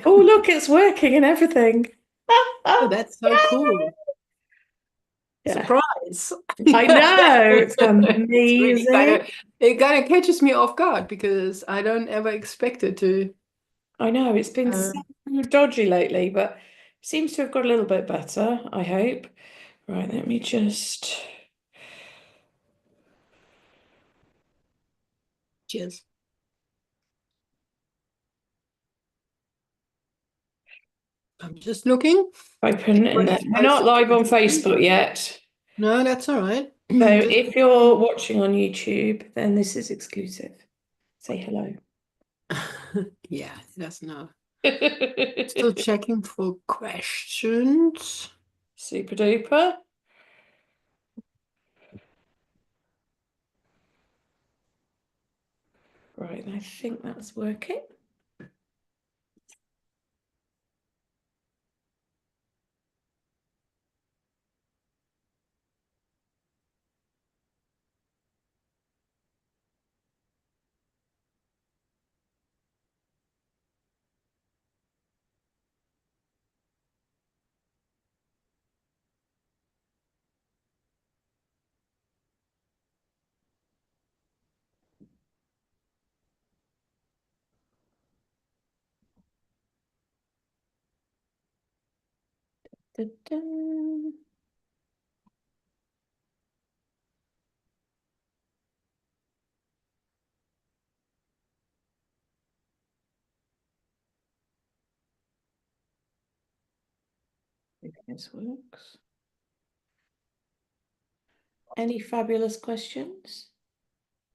Oh, look, it's working and everything. Oh, that's so cool. Yeah, Surprise. I know. It's It's really amazing. it kind of catches me off guard because I don't ever expect it to. I know it's been Uh, so dodgy lately, but seems to have got a little bit better, I hope. Right, let me just. Cheers. I'm just looking. Open and What then is we're not posted to live on YouTube? Facebook yet. No, that's all right. So Just if you're watching on YouTube, then this is exclusive. Say hello. yeah, that's no. Still checking for questions. Super duper. Right, I think that's working. Da-da. If this works. Any fabulous questions?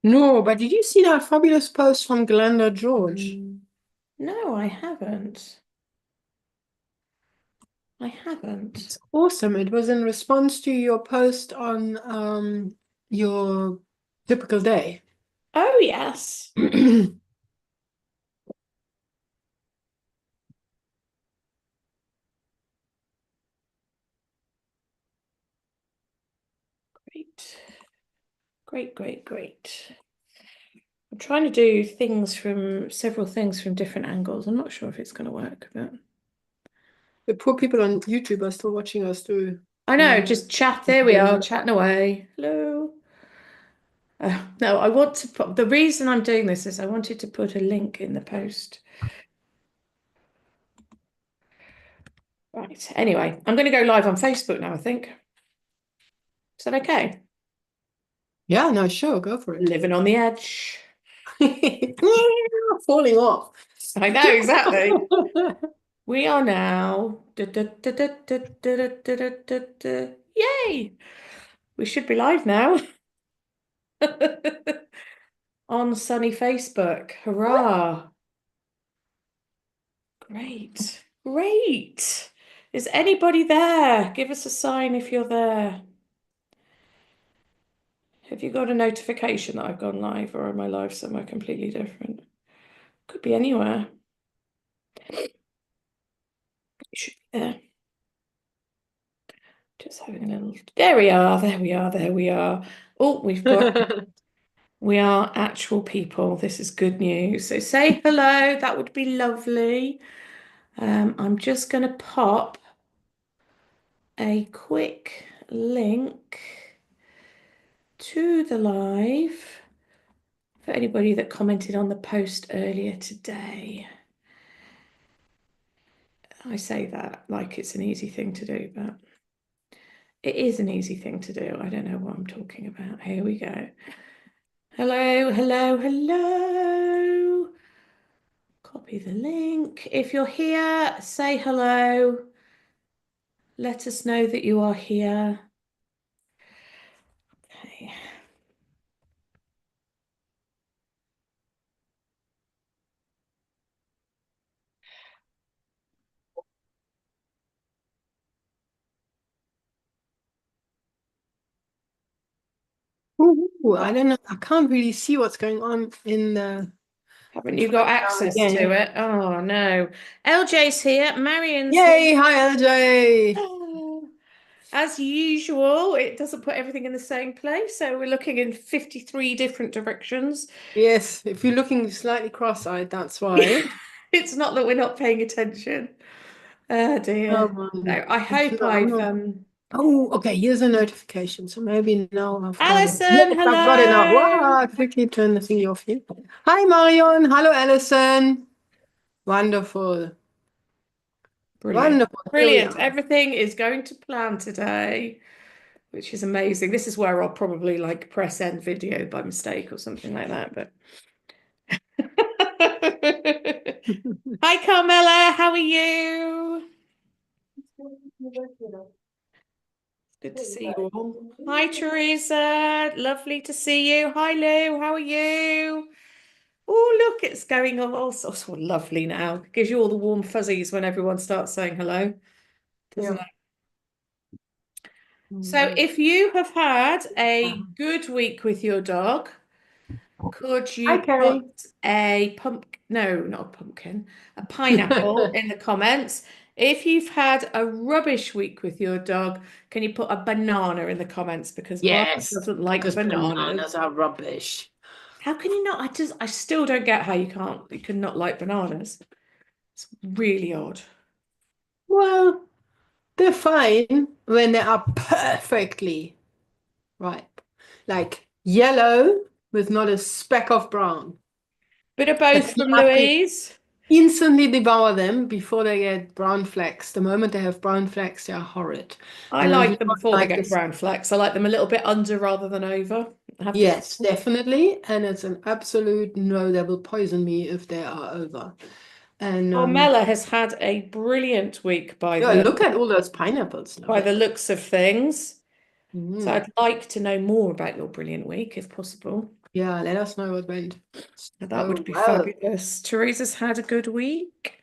No, but did you see that fabulous post from Glenda George? No, I haven't. I haven't. It's awesome. It was in response to your post on your typical day. Oh, yes. Great. Great, great, great. I'm trying to do several things from different angles. I'm not sure if it's going to work, but The poor people on YouTube are still watching us do. I know, just chat. There we are, Then chatting away. Hello. No, I want to put the reason I'm doing this is I wanted to put a link in the post. Right. Anyway, I'm going to go live on Facebook now, I think. Is that okay? yeah, no, sure, go for it. Living on the edge. Falling off. I know, exactly. We are now. Yay! We should be live now. On sunny Facebook. Hurrah. Great. Great. Is anybody there? Give us a sign if you're there. Have you got a notification that I've gone live, or am I live somewhere completely different? Could be anywhere. It should be there. Just having a little. There we are. There we are. There we are. Oh, we are actual people. This is good news. So say hello. That would be lovely. I'm just going to pop a quick link to the live for anybody that commented on the post earlier today. I say that like it's an easy thing to do, but it is an easy thing to do. I don't know what I'm talking about. Here we go. Hello, hello, hello. Copy the link. If you're here, say hello. Let us know that you are here. Okay. Ooh, I don't know. I can't really see what's going on in the. Haven't you Try got it now access to again. it? Oh no. LJ's here. Marion's here. Yay! Hi, LJ. Oh. As usual, it doesn't put everything in the same place, so we're looking in 53 different directions. Yes, if you're looking slightly cross-eyed, that's why. It's not that we're not paying attention. Oh dear. No, I It's hope not, I'm I've not. Oh, okay. Here's a notification. So maybe now I've got it. Yes, Alison, I've got it now. hello. Wow, I quickly turn the thingy off here. Hi, Marion. Hello, Alison. Wonderful. Brilliant. Wonderful. Here we Brilliant. are. Everything is going to plan today, which is amazing. This is where I'll probably like press end video by mistake or something like that, but Hi Carmela, how are you? Good to see you all. Hi Teresa, lovely to see you. Hi Lou, how are you? Oh, look, it's going on all sorts of lovely now. Gives you all the warm fuzzies when everyone starts saying hello, doesn't Yeah. it? So if you have had a good week with your dog, could Hi, you put Carrie. a no, not a pumpkin, a pineapple in the comments? If you've had a rubbish week with your dog, can you put a banana in the comments? Because Barbara Yes, doesn't like because bananas. bananas are rubbish. How can you not? I still don't get how you can not like bananas. It's really odd. Well, they're fine when they are perfectly ripe. Like yellow with not a speck of brown. Bit of But both you from have to Louise. instantly devour them before they get brown flecks. The moment they have brown flecks, they are horrid. I And I do like them not before they like get this. brown flecks. I like them a little bit under rather than over. I have to say. Yes, definitely. And it's an absolute no, they will poison me if they are over. And Carmela has had a brilliant week yeah, look at all those pineapples. Love by the it. looks of things. So Mm. I'd like to know more about your brilliant week, if possible. Yeah, let us know what went That so would be well. fabulous. Teresa's had a good week.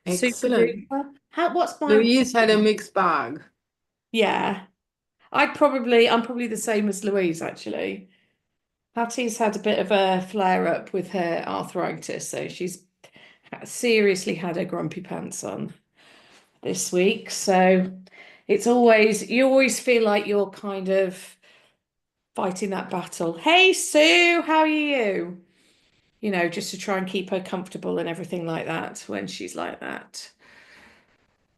Super Excellent. duper. What's my Louise had a mixed bag. Yeah. I'm probably the same as Louise, actually. Patty's had a bit of a flare up with her arthritis, so she's seriously had her grumpy pants on this week. So you always feel like you're kind of fighting that battle. Hey Sue, how are you? You know, just to try and keep her comfortable and everything like that when she's like that.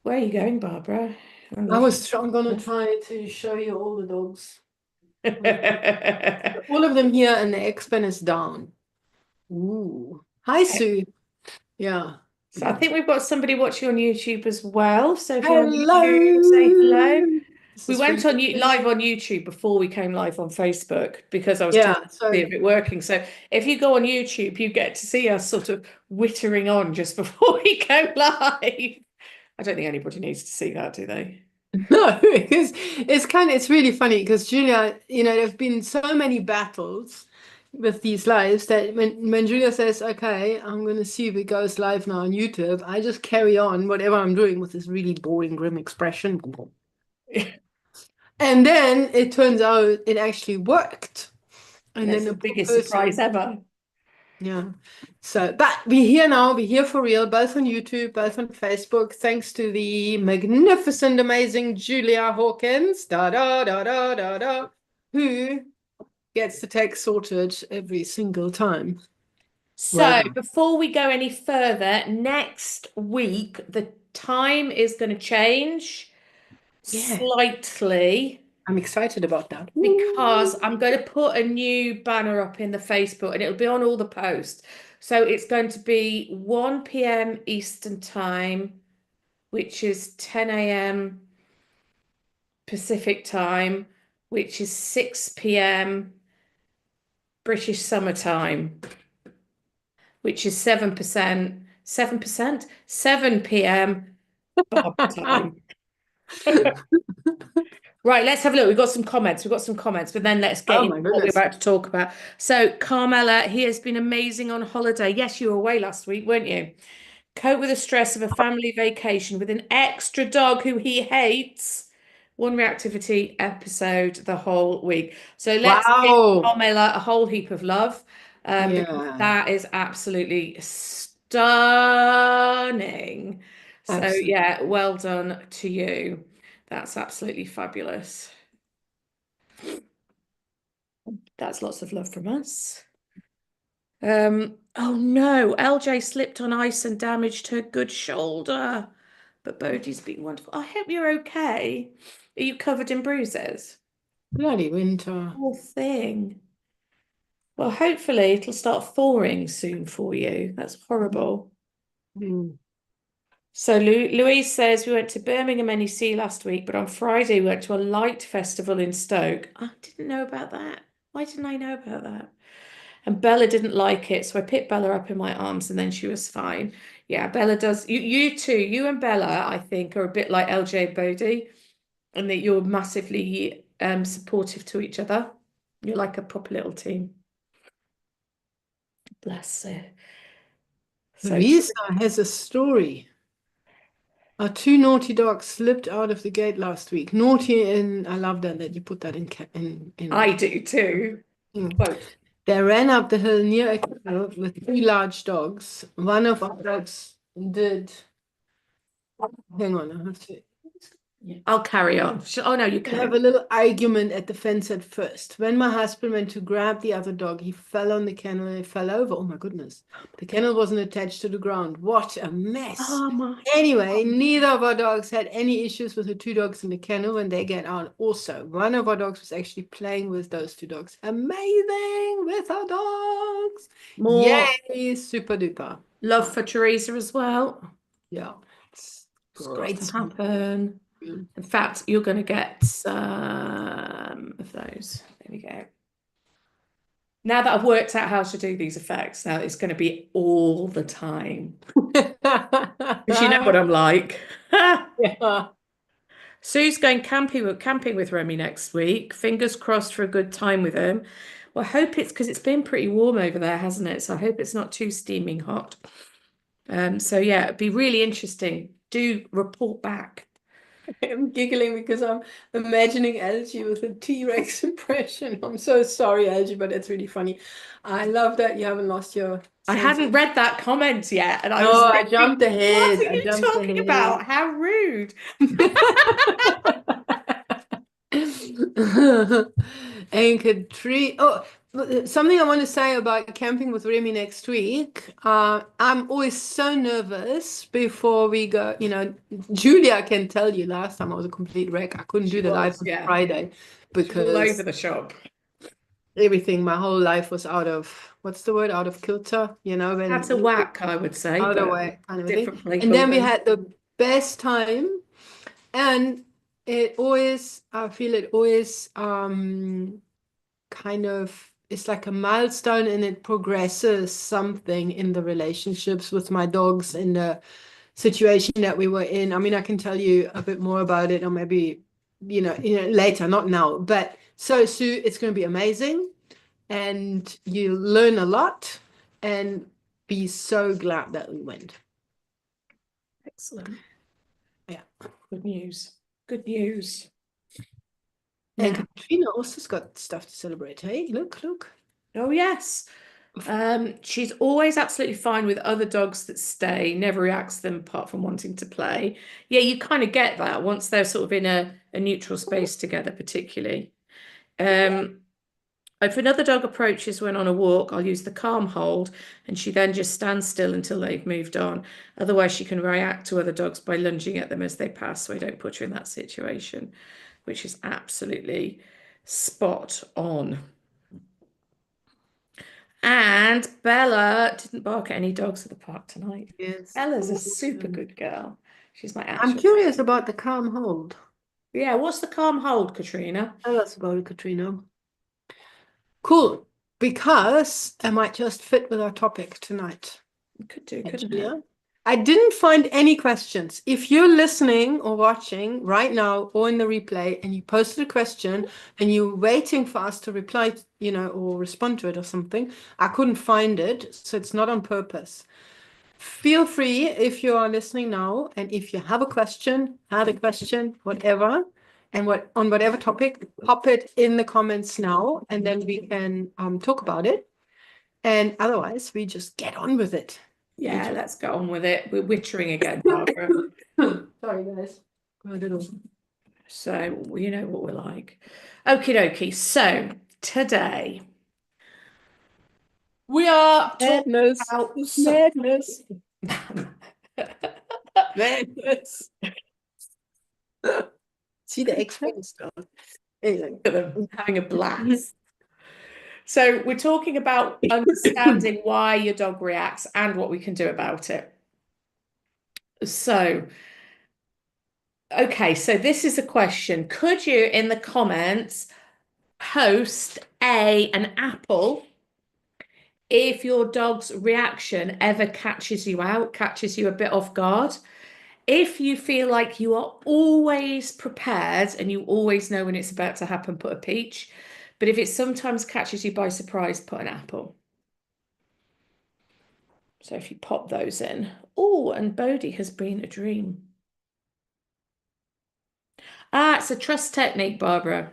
Where are you going, Barbara? I'm gonna try to show you all the dogs. All of them here, and the X-Pen is down. Ooh. Hi, Sue. Yeah. So I think we've got somebody watching on YouTube as well. So if you're on YouTube, say hello. Hello. This We is went really on live good. on YouTube before we came live on Facebook because I was Yeah, testing to see so if it working. So if you go on YouTube, you get to see us sort of wittering on just before we go live. I don't think anybody needs to see that, do they? no, it's really funny because Julia, there've been so many battles with these lives that when Julia says, okay, I'm gonna see if it goes live now on YouTube, I just carry on whatever I'm doing with this really boring, grim expression. And then it turns out it actually worked. And then That's the the poor biggest surprise person, ever. yeah. So that we're here now, we're here for real, both on YouTube, both on Facebook, thanks to the magnificent, amazing Julia Hawkins, da da da da da da, who gets the text sorted every single time. Well So done. before we go any further, next week the time is going to change Yeah, slightly I'm excited about that. because Ooh. I'm going to put a new banner up in the Facebook and it'll be on all the posts. So it's going to be 1 p.m. Eastern Time, which is 10 a.m. Pacific Time, which is 6 p.m. British Summer Time, which is 7 p.m. Barber time. Right, let's have a look. We've got some comments. But then let's get Oh into my what we're goodness. about to talk about. So, Carmela, he has been amazing on holiday. Yes, you were away last week, weren't you? Cope with the stress of a family vacation with an extra dog who he hates. One reactivity episode the whole week. So let's give Wow. Carmela a whole heap of love because Yeah, that is absolutely stunning. So absolutely. yeah, well done to you. That's absolutely fabulous. That's lots of love from us. Oh no, LJ slipped on ice and damaged her good shoulder. But Bodhi's been wonderful. I hope you're okay. Are you covered in bruises? Bloody winter. Whole thing. Well, hopefully it'll start thawing soon for you. That's horrible. Mm. So Louise says we went to Birmingham NEC last week, but on Friday we went to a light festival in Stoke. I didn't know about that. Why didn't I know about that? And Bella didn't like it, so I picked Bella up in my arms and then she was fine. Yeah, Bella does. You two, you and Bella, I think, are a bit like LJ and Bodhi, and that you're massively supportive to each other. You're like a proper little team. Bless her. So Teresa has a story. Our two naughty dogs slipped out of the gate last week. Naughty, and I love that you put that in. I do too. Quote. They ran up the hill near a kennel with two large dogs. One of our dogs did. Hang on, I have to. I'll carry on. Oh no, you We have can. a little argument at the fence at first. When my husband went to grab the other dog, he fell on the kennel and it fell over. Oh my goodness. The kennel wasn't attached to the ground. What a mess. Oh my. Anyway, neither of our dogs had any issues with the two dogs in the kennel when they get out. Also, one of our dogs was actually playing with those two dogs. Amazing with our dogs. More Yay, super duper. love for Teresa as well. Yeah, it's It's got great. to happen. In fact, you're going to get some of those. There we go. Now that I've worked out how to do these effects, now it's going to be all the time. Because you know what I'm like. Yeah. Sue's going camping with Remy next week. Fingers crossed for a good time with him. Well, I hope it's because it's been pretty warm over there, hasn't it? So I hope it's not too steaming hot. So yeah, it'd be really interesting. Do report back. I'm giggling because I'm imagining Algie with a T-Rex impression. I'm so sorry, Algie, but it's really funny. I love that you haven't lost your I sense hadn't read that comment yet, and I No, was I thinking, jumped ahead. what are I you jumped talking ahead. about? How rude. And Katrina, something I want to say about camping with Remy next week. I'm always so nervous before we go. You know, Julia can tell you last time I was a complete wreck. I couldn't do the live on yeah. Friday All because over the shop. everything, my whole life was out of, what's the word, out of kilter, you know, when Out of whack, I would say, out of but whack kind of thing. differently And then we called. had the best time, and it always, I feel it always kind of, it's like a milestone, and it progresses something in the relationships with my dogs in the situation that we were in. I mean, I can tell you a bit more about it, or maybe later, not now. But so Sue, it's going to be amazing, and you learn a lot, and be so glad that we went. Excellent. Yeah. Good news. Good news. And Now, Katrina also's got stuff to celebrate. Hey, look. oh yes. She's always absolutely fine with other dogs that stay, never reacts to them apart from wanting to play. Yeah, you kind of get that once they're sort of in a neutral space together, particularly. If another dog approaches when on a walk, I'll use the calm hold, and she then just stands still until they've moved on. Otherwise, she can react to other dogs by lunging at them as they pass, so I don't put her in that situation, which is absolutely spot on. And Bella didn't bark at any dogs at the park tonight. Yes. Bella's a super good girl. She's my I'm actual. curious about the calm hold. Yeah, what's the calm hold, Katrina? Tell us about it, Katrina. Cool, because it might just fit with our topic tonight. Could do, couldn't Actually, it? yeah. I didn't find any questions. If you're listening or watching right now or in the replay and you posted a question and you're waiting for us to reply, or respond to it or something, I couldn't find it, so it's not on purpose. Feel free, if you are listening now, and if you have a question, had a question, whatever, and on whatever topic, pop it in the comments now, and then we can talk about it. And otherwise, we just get on with it. Yeah, let's go on with it. We're wittering again, Barbara. Sorry, guys. A little. So you know what we're like. Okie dokie. So today, We are talking Madness. about Madness. madness. See the X-Files stuff. Anyway. Having a blast. So we're talking about understanding why your dog reacts and what we can do about it. So, okay, so this is a question. Could you, in the comments, post an apple if your dog's reaction ever catches you out, catches you a bit off guard? If you feel like you are always prepared and you always know when it's about to happen, put a peach. But if it sometimes catches you by surprise, put an apple. So if you pop those in. Oh, and Bodhi has been a dream. Ah, it's a trust technique, Barbara.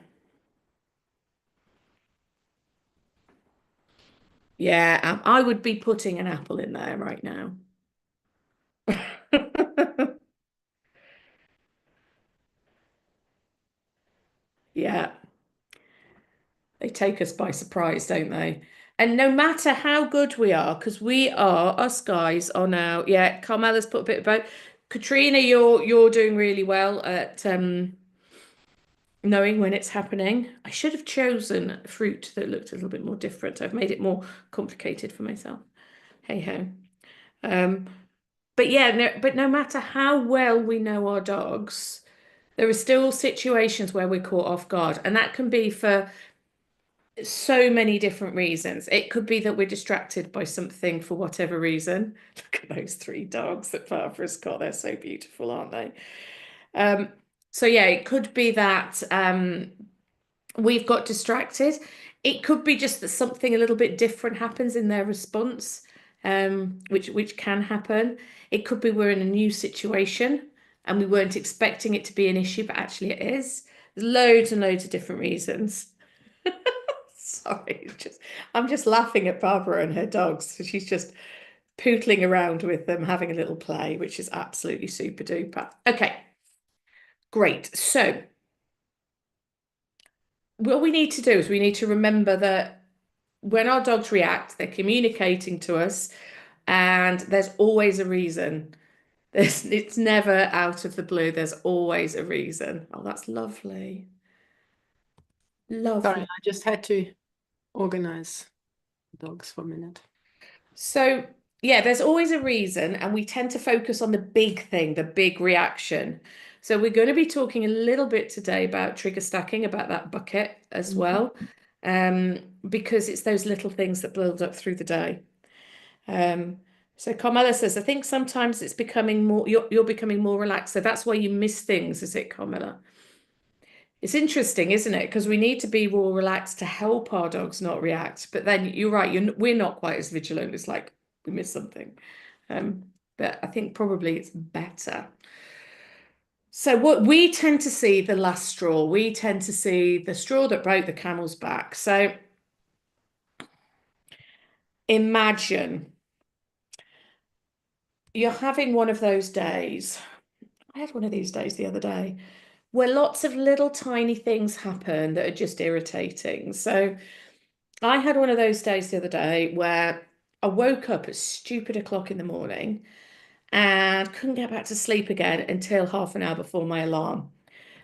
Yeah, I would be putting an apple in there right now. Yeah. They take us by surprise, don't they? And no matter how good we are, because we are, us guys are now, yeah, Carmela's put a bit about Katrina, you're doing really well at knowing when it's happening. I should have chosen fruit that looked a little bit more different. I've made it more complicated for myself. Hey ho. But yeah, but no matter how well we know our dogs, there are still situations where we're caught off guard, and that can be for so many different reasons. It could be that we're distracted by something for whatever reason. Look at those three dogs that Barbara's got. They're so beautiful, aren't they? So yeah, it could be that we've got distracted. It could be just that something a little bit different happens in their response, which can happen. It could be we're in a new situation and we weren't expecting it to be an issue, but actually it is. There's loads and loads of different reasons. Sorry, I'm just laughing at Barbara and her dogs. She's just pootling around with them, having a little play, which is absolutely super duper. Okay, great. So what we need to do is we need to remember that when our dogs react, they're communicating to us, and there's always a reason. It's never out of the blue. There's always a reason. Oh, that's lovely. Lovely. Sorry, I just had to organize dogs for a minute. So, yeah, there's always a reason, and we tend to focus on the big thing, the big reaction. So, we're going to be talking a little bit today about trigger stacking, about that bucket as well, because it's those little things that build up through the day. So Carmela says, I think sometimes it's becoming more, you're becoming more relaxed. So that's why you miss things, is it, Carmela? It's interesting, isn't it? Because we need to be more relaxed to help our dogs not react. But then you're right, we're not quite as vigilant. It's like we miss something. But I think probably it's better. So what we tend to see the last straw, we tend to see the straw that broke the camel's back. So imagine you're having one of those days. I had one of these days the other day where lots of little tiny things happen that are just irritating. So I had one of those days the other day where I woke up at stupid o'clock in the morning and couldn't get back to sleep again until half an hour before my alarm.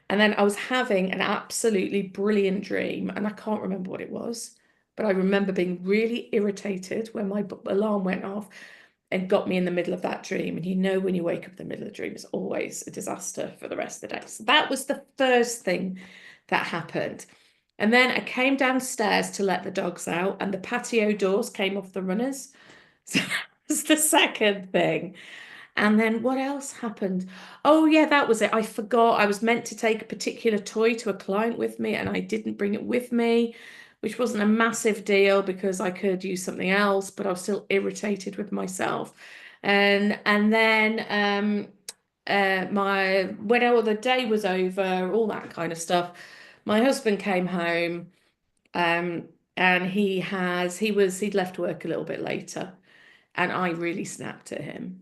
And then I was having an absolutely brilliant dream, and I can't remember what it was, but I remember being really irritated when my alarm went off and got me in the middle of that dream. And you know, when you wake up in the middle of the dream, it's always a disaster for the rest of the day. So that was the first thing that happened. And then I came downstairs to let the dogs out, and the patio doors came off the runners. So that was the second thing. And then what else happened? Oh, yeah, that was it. I forgot I was meant to take a particular toy to a client with me, and I didn't bring it with me, which wasn't a massive deal because I could use something else, but I was still irritated with myself. And then when all the day was over, all that kind of stuff, my husband came home, and he'd left work a little bit later, and I really snapped at him.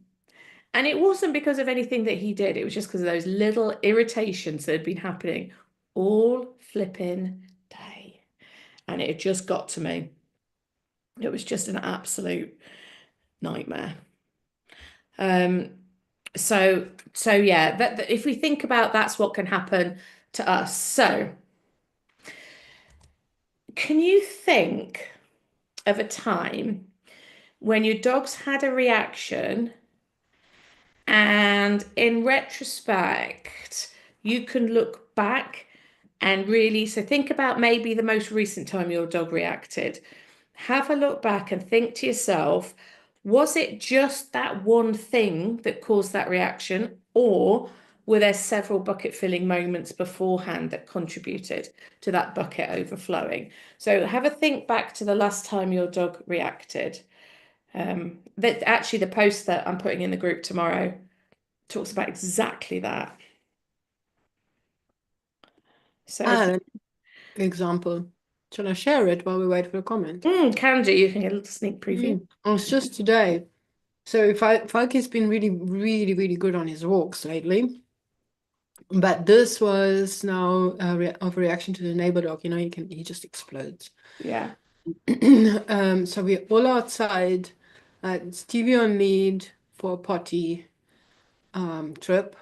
And it wasn't because of anything that he did. It was just because of those little irritations that had been happening all flipping day. And it had just got to me. It was just an absolute nightmare. Um, so yeah, that if we think about that's what can happen to us. So can you think of a time when your dog's had a reaction and in retrospect, you can look back and really, so think about maybe the most recent time your dog reacted. Have a look back and think to yourself, was it just that one thing that caused that reaction, or were there several bucket filling moments beforehand that contributed to that bucket overflowing? So have a think back to the last time your dog reacted. That actually the post that I'm putting in the group tomorrow talks about exactly that. So And example, shall I share it while we wait for a comment? can do, you can get a little sneak preview. It was just today. So Falky's been really, really, really good on his walks lately. But this was now a overreaction to the neighbor dog. You know, he just explodes. Yeah. So we're all outside. It's TV on lead for a potty trip,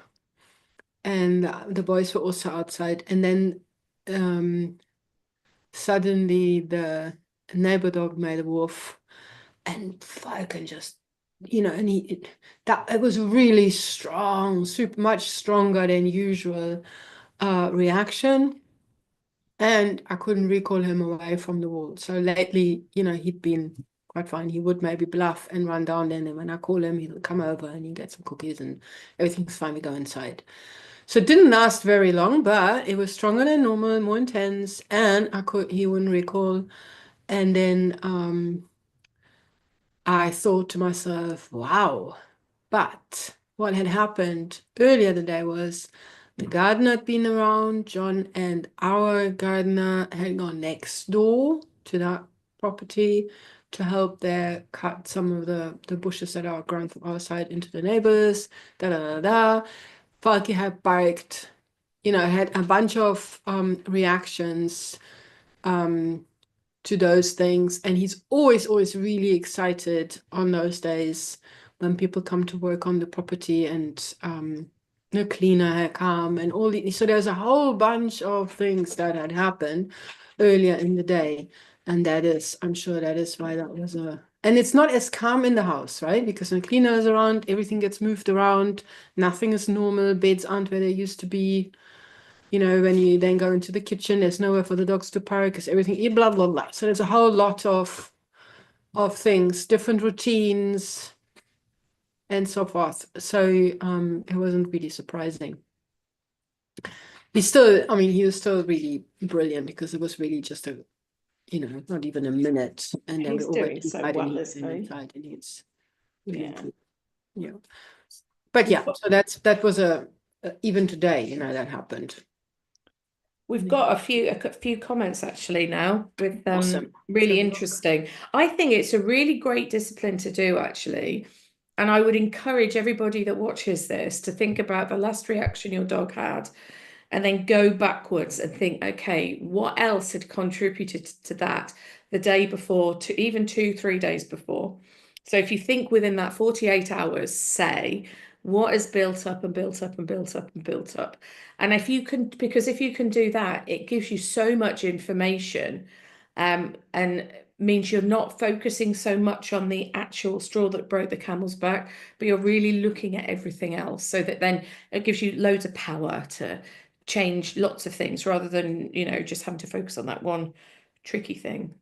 and the boys were also outside. And then suddenly the neighbor dog made a woof, and Falcon just, you know, and it was really strong, super much stronger than usual reaction. And I couldn't recall him away from the wall. So lately, you know, he'd been quite fine. He would maybe bluff and run down then. And when I call him, he'll come over and he'll get some cookies and everything's fine. We go inside. So it didn't last very long, but it was stronger than normal, more intense, and he wouldn't recall. And then I thought to myself, wow. But what had happened earlier the day was the gardener had been around, John and our gardener had gone next door to that property to help there cut some of the bushes that are grown from our side into the neighbors, da da da da. Falky had barked, you know, had a bunch of reactions to those things. And he's always really excited on those days when people come to work on the property and the cleaner had come and all the, so there's a whole bunch of things that had happened earlier in the day. And that is, I'm sure that is why that was and it's not as calm in the house, right? Because when cleaner is around, everything gets moved around, nothing is normal, beds aren't where they used to be. You know, when you then go into the kitchen, there's nowhere for the dogs to park because everything, blah, blah, blah. So there's a whole lot of things, different routines and so forth. So it wasn't really surprising. He was still really brilliant because it was really just not even a minute. And then He's we all doing went so inside well, and isn't he? inside and it's really Yeah. good. Yeah. But yeah, so that was even today, you know, that happened. We've got a few comments actually now with Awesome. really interesting. I think it's a really great discipline to do actually. And I would encourage everybody that watches this to think about the last reaction your dog had and then go backwards and think, okay, what else had contributed to that the day before, to even 2, 3 days before? So if you think within that 48 hours, say, what has built up and built up and built up and built up? And if you can, because if you can do that, it gives you so much information, and means you're not focusing so much on the actual straw that broke the camel's back, but you're really looking at everything else, so that then it gives you loads of power to change lots of things rather than, just having to focus on that one tricky thing.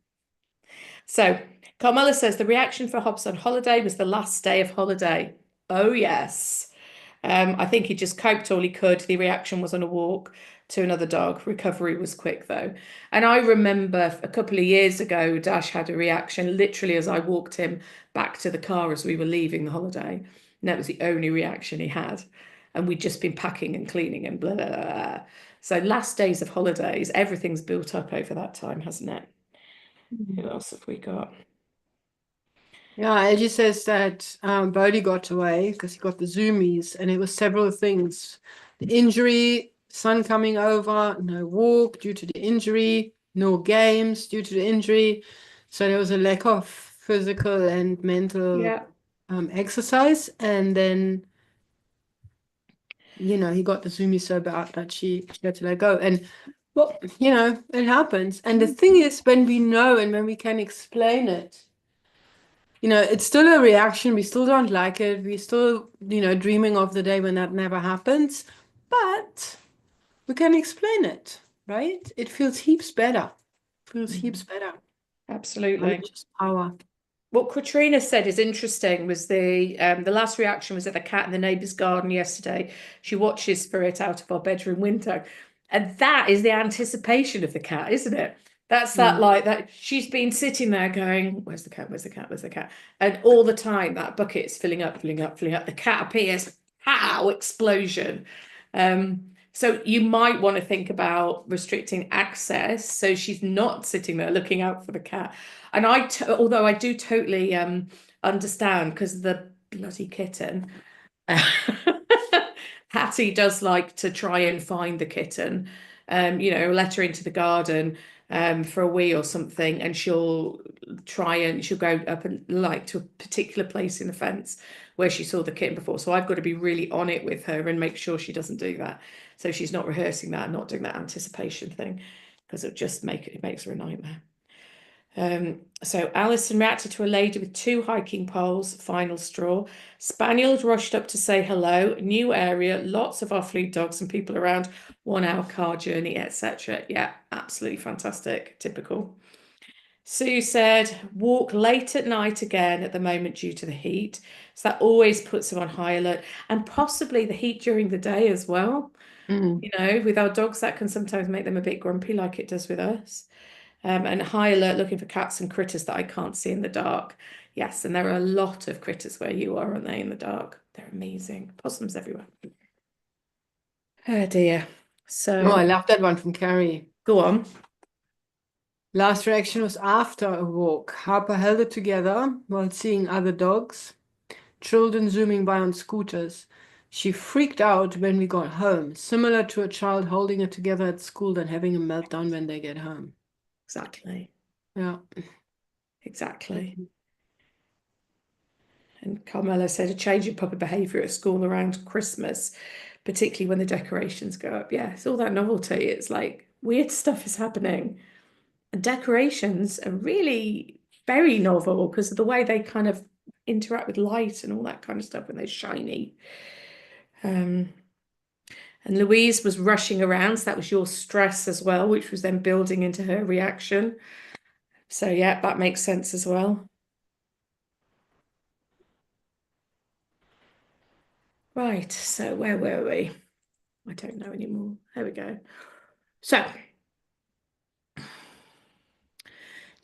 So Carmela says the reaction for Hobbs on holiday was the last day of holiday. Oh, yes. I think he just coped all he could. The reaction was on a walk to another dog. Recovery was quick, though. And I remember a couple of years ago, Dash had a reaction literally as I walked him back to the car as we were leaving the holiday. And that was the only reaction he had. And we'd just been packing and cleaning and blah, blah, blah. So last days of holidays, everything's built up over that time, hasn't it? Who else have we got? Yeah, Angie says that Bodhi got away because he got the zoomies, and it was several things. The injury, son coming over, no walk due to the injury, no games due to the injury. So there was a lack of physical and mental Yeah. exercise, and then he got the Zumi so bad that she had to let go. And well, it happens. And the thing is, when we know and when we can explain it, it's still a reaction. We still don't like it. We still, dreaming of the day when that never happens. But we can explain it, right? It feels heaps better. Feels heaps better. Absolutely. Just power. What Katrina said is interesting was the last reaction was at the cat in the neighbour's garden yesterday. She watches for it out of our bedroom window. And that is the anticipation of the cat, isn't it? That's that like that she's been sitting there going, where's the cat? Where's the cat? Where's the cat? And all the time that bucket is filling up, filling up, filling up. The cat appears, pow, explosion. So you might want to think about restricting access so she's not sitting there looking out for the cat. And although I do totally understand because the bloody kitten, Hattie does like to try and find the kitten, let her into the garden for a wee or something, and she'll go up and like to a particular place in the fence where she saw the kitten before. So I've got to be really on it with her and make sure she doesn't do that. So she's not rehearsing that and not doing that anticipation thing because it makes her a nightmare. So Alison reacted to a lady with 2 hiking poles, final straw. Spaniel rushed up to say hello, new area, lots of off-lead dogs and people around, 1 hour car journey, etc. Yeah, absolutely fantastic, typical. Sue said, walk late at night again at the moment due to the heat. So that always puts them on high alert, and possibly the heat during the day as well. With our dogs, that can sometimes make them a bit grumpy like it does with us. And high alert looking for cats and critters that I can't see in the dark. Yes, and there are a lot of critters where you are, aren't they, in the dark? They're amazing. Possums everywhere. Oh dear. So I love that one from Carrie. go on. Last reaction was after a walk. Harper held it together while seeing other dogs, children zooming by on scooters. She freaked out when we got home, similar to a child holding it together at school and having a meltdown when they get home. Exactly. Yeah. Exactly. And Carmela said a change in puppy behaviour at school around Christmas, particularly when the decorations go up. Yeah, it's all that novelty. It's like weird stuff is happening. And decorations are really very novel because of the way they kind of interact with light and all that kind of stuff when they're shiny. And Louise was rushing around, so that was your stress as well, which was then building into her reaction. So yeah, that makes sense as well. Right, so where were we? I don't know anymore. There we go. So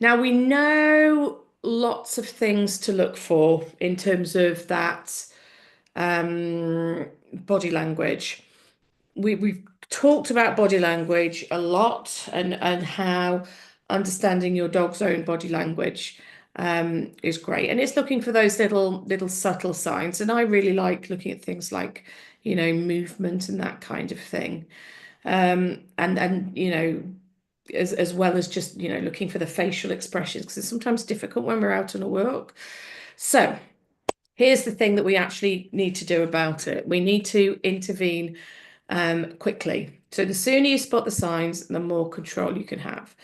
now we know lots of things to look for in terms of that body language. We've talked about body language a lot and how understanding your dog's own body language is great. And it's looking for those little subtle signs. And I really like looking at things like, movement and that kind of thing. And as well as just, looking for the facial expressions because it's sometimes difficult when we're out on a walk. So here's the thing that we actually need to do about it. We need to intervene quickly. So the sooner you spot the signs, the more control you can have.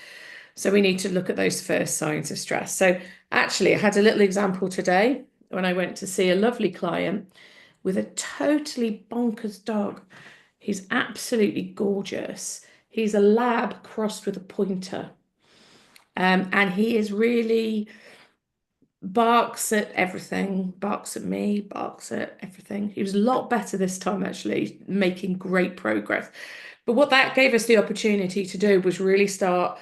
So we need to look at those first signs of stress. So actually, I had a little example today when I went to see a lovely client with a totally bonkers dog. He's absolutely gorgeous. He's a lab crossed with a pointer. And he is really barks at everything, barks at me, barks at everything. He was a lot better this time, actually, making great progress. But what that gave us the opportunity to do was really start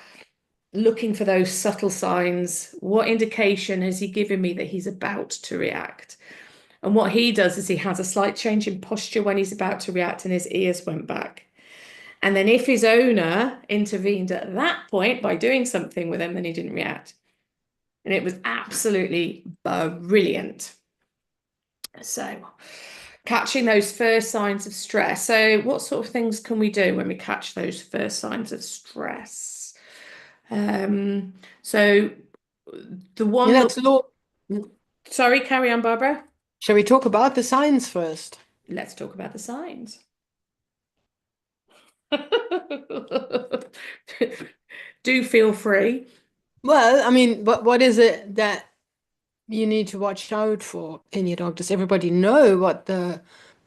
looking for those subtle signs. What indication has he given me that he's about to react? And what he does is he has a slight change in posture when he's about to react, and his ears went back. And then if his owner intervened at that point by doing something with him, then he didn't react. And it was absolutely brilliant. So catching those first signs of stress. So what sort of things can we do when we catch those first signs of stress? So the one that, Let's look. sorry, carry on, Barbara. Shall we talk about the signs first? Let's talk about the signs. Do feel free. Well, I mean, what is it that you need to watch out for in your dog? Does everybody know what the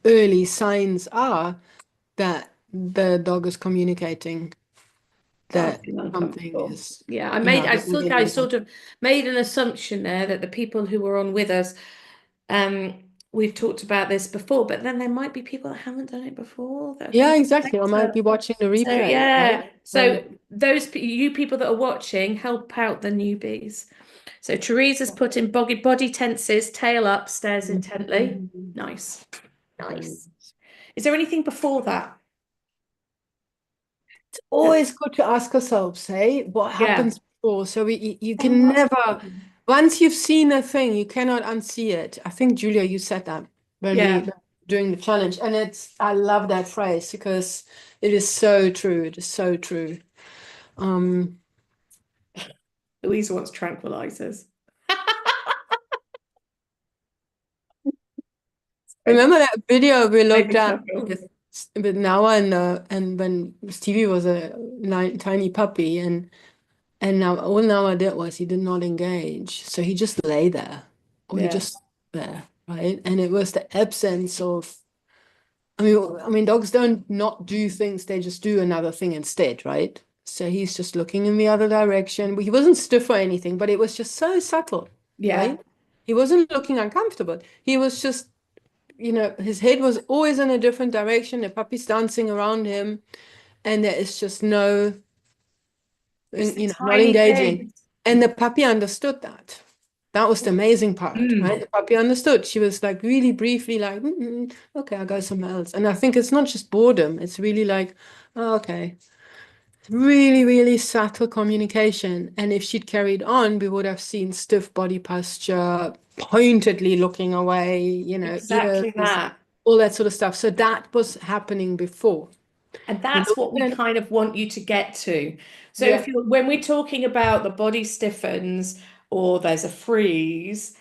early signs are that the dog is communicating I that feel something uncomfortable. is, Yeah, I getting think in I the dog? sort of made an assumption there that the people who were on with us, we've talked about this before, but then there might be people that haven't done it before that are Yeah, coming exactly. I might later. be watching the So replay, yeah, right? so those you people that are watching, help out the newbies. So Teresa's put in body tenses, tail up, stares intently. Nice, nice. Is there anything before that? Always good to ask ourselves, hey, what Yeah. happens before? So you Then can what's never, once you've seen a thing, you cannot unsee it. I think, Julia, you said that when we Yeah. were doing the challenge. And I love that phrase because it is so true. It is so true. Um, Louise wants tranquilizers. remember that video we Made looked me at chuckle. with Noah and when Stevie was a tiny puppy and now all Noah did was he did not engage. So he just lay there or he Yeah. just there, right? And it was the absence of, I mean, dogs don't not do things, they just do another thing instead, right? So he's just looking in the other direction. He wasn't stiff or anything, but it was just so subtle, Yeah. right? He wasn't looking uncomfortable. He was just, his head was always in a different direction. The puppy's dancing around him, and there is just no, It's the not tiny engaging. things. And the puppy understood that. That was the amazing part, right? Mm. The puppy understood. She was like really briefly like, okay, I'll go somewhere else. And I think it's not just boredom. It's really like, oh, okay. Really, really subtle communication. And if she'd carried on, we would have seen stiff body posture, pointedly looking away, Exactly ears, that. all that sort of stuff. So that was happening before. And You that's look what we then, kind of want you to get to. So yeah. if you when we're talking about the body stiffens or there's a freeze,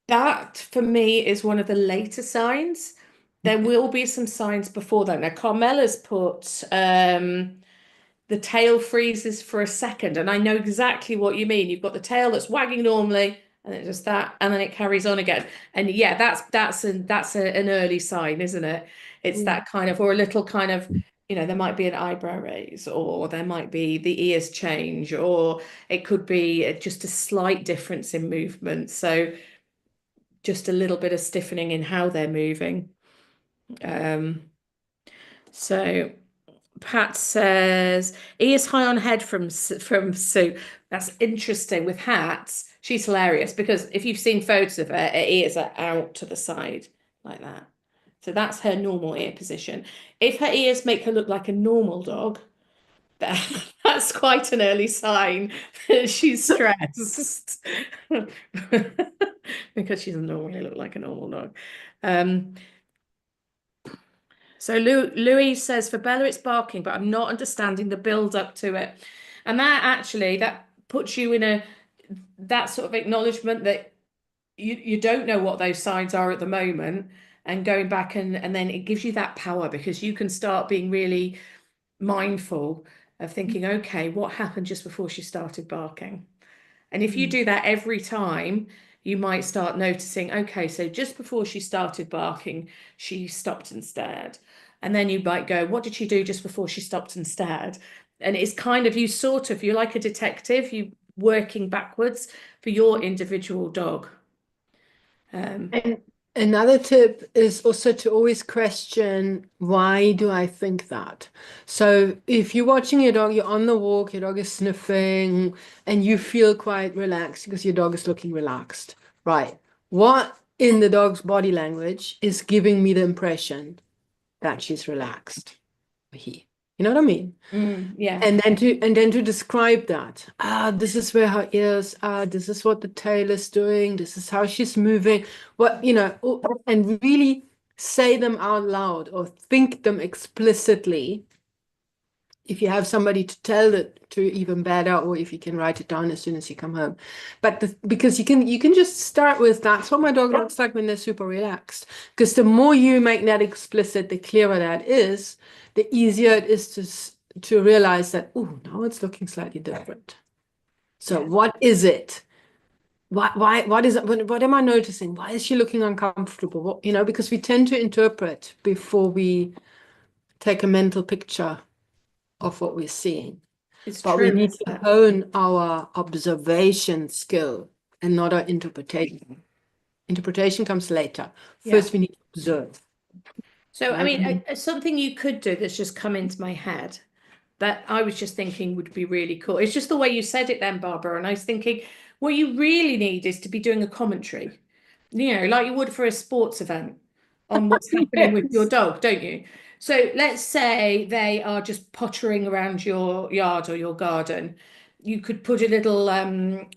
that for me is one of the later signs. There will be some signs before that. Now, Carmela's put the tail freezes for a second, and I know exactly what you mean. You've got the tail that's wagging normally, and then just that, and then it carries on again. And yeah, an early sign, isn't it? It's Mm. that kind of, or a little kind of, there might be an eyebrow raise, or there might be the ears change, or it could be just a slight difference in movement. So just a little bit of stiffening in how they're moving. So Pat says ears high on head from Sue. That's interesting with hats. She's hilarious because if you've seen photos of her, her ears are out to the side like that. So that's her normal ear position. If her ears make her look like a normal dog, that's quite an early sign that she's stressed because she doesn't normally look like a normal dog. So Louise says for Bella it's barking, but I'm not understanding the build up to it. And that puts you in that sort of acknowledgement that you don't know what those signs are at the moment, and going back and then it gives you that power because you can start being really mindful of thinking, okay, what happened just before she started barking? And if you do that every time, you might start noticing, okay, so just before she started barking, she stopped and stared. And then you might go, what did she do just before she stopped and stared? And it's kind of, you're like a detective, you working backwards for your individual dog. And another tip is also to always question, why do I think that? So if you're watching your dog, you're on the walk, your dog is sniffing, and you feel quite relaxed because your dog is looking relaxed, right? What in the dog's body language is giving me the impression that she's relaxed? He, you know what I mean? Yeah. And then to describe that, this is where her ears are, this is what the tail is doing, this is how she's moving, and really say them out loud or think them explicitly if you have somebody to tell it to, even better, or if you can write it down as soon as you come home. But because you can just start with, that's what my dog looks like when they're super relaxed. Because the more you make that explicit, the clearer that is, the easier it is to realize that, oh, now it's looking slightly different. So what is it? What is it? What am I noticing? Why is she looking uncomfortable? What, because we tend to interpret before we take a mental picture of what we're seeing. It's But we true, need isn't to it? hone our observation skill and not our interpretation. Interpretation comes later. Yeah. First, we need to observe. So, I Right? mean, something you could do that's just come into my head that I was just thinking would be really cool. It's just the way you said it then, Barbara. And I was thinking, what you really need is to be doing a commentary, like you would for a sports event on what's happening with your Yes. dog, don't you? So let's say they are just pottering around your yard or your garden. You could put a little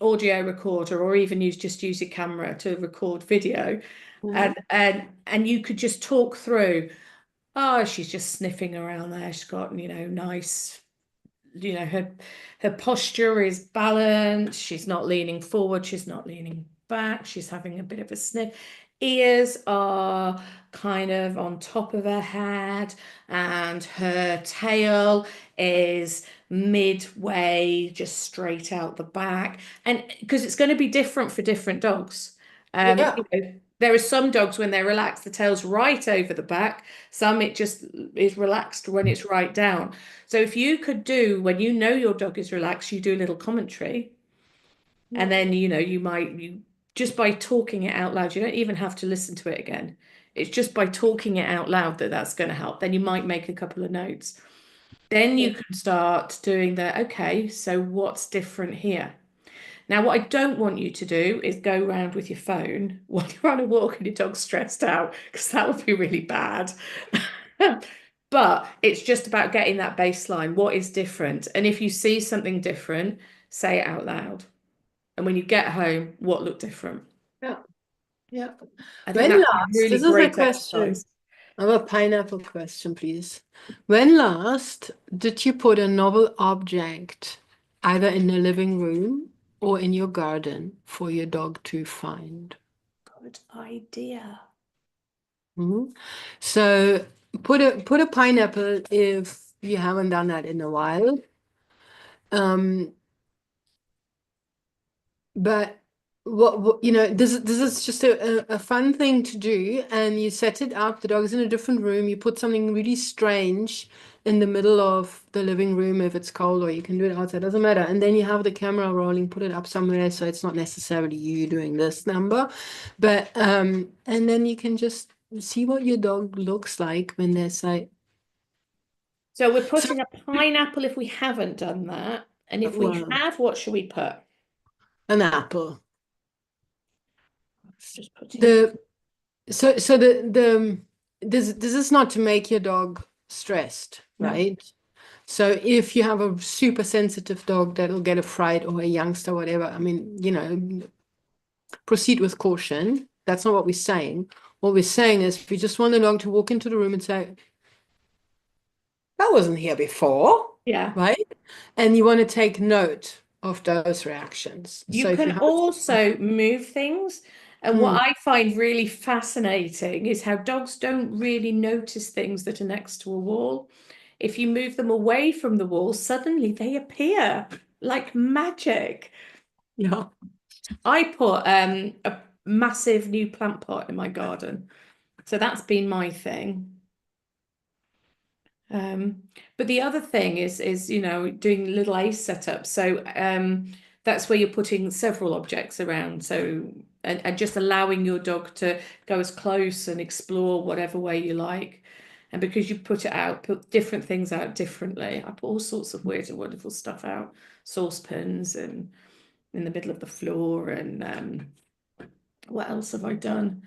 audio recorder or even use your camera to record video and you could just talk through, oh, she's just sniffing around there. She's got, nice, her posture is balanced. She's not leaning forward. She's not leaning back. She's having a bit of a sniff. Ears are kind of on top of her head, and her tail is midway, just straight out the back. And because it's going to be different for different dogs. Yeah. There are some dogs when they're relaxed, the tail's right over the back. Some it just is relaxed when it's right down. So if you could do, when you know your dog is relaxed, you do a little commentary, and then you just by talking it out loud, you don't even have to listen to it again. It's just by talking it out loud that's going to help. Then you might make a couple of notes. Then you can start doing okay, so what's different here? Now, what I don't want you to do is go around with your phone while you're on a walk and your dog's stressed out, because that would be really bad. But it's just about getting that baseline. What is different? And if you see something different, say it out loud. And when you get home, what looked different? Yeah. Yeah. I think When that's a last, really this is a great question. exercise. I have a pineapple question, please. When last did you put a novel object either in the living room or in your garden for your dog to find? Good idea. So put a pineapple if you haven't done that in a while. But this is just a fun thing to do, and you set it up. The dog's in a different room. You put something really strange in the middle of the living room if it's cold, or you can do it outside, doesn't matter. And then you have the camera rolling, put it up somewhere so it's not necessarily you doing this number. But and then you can just see what your dog looks like when they're say. So we're So, putting a pineapple if we haven't done that. And if we well, have, what should we put? an apple. Just putting. The So this is not to make your dog stressed, No. right? So if you have a super sensitive dog that'll get a fright, or a youngster, whatever, I mean, proceed with caution. That's not what we're saying. What we're saying is we just want the dog to walk into the room and say, that wasn't here before, Yeah. right? And you want to take note of those reactions. You So if you can have also move things. And what Mm, I find really fascinating is how dogs don't really notice things that are next to a wall. If you move them away from the wall, suddenly they appear like magic. yeah. I put a massive new plant pot in my garden. So that's been my thing. But the other thing is doing little ace setups. So that's where you're putting several objects around. So and just allowing your dog to go as close and explore whatever way you like. And because you put different things out differently. I put all sorts of weird and wonderful stuff out, saucepans and in the middle of the floor. And what else have I done?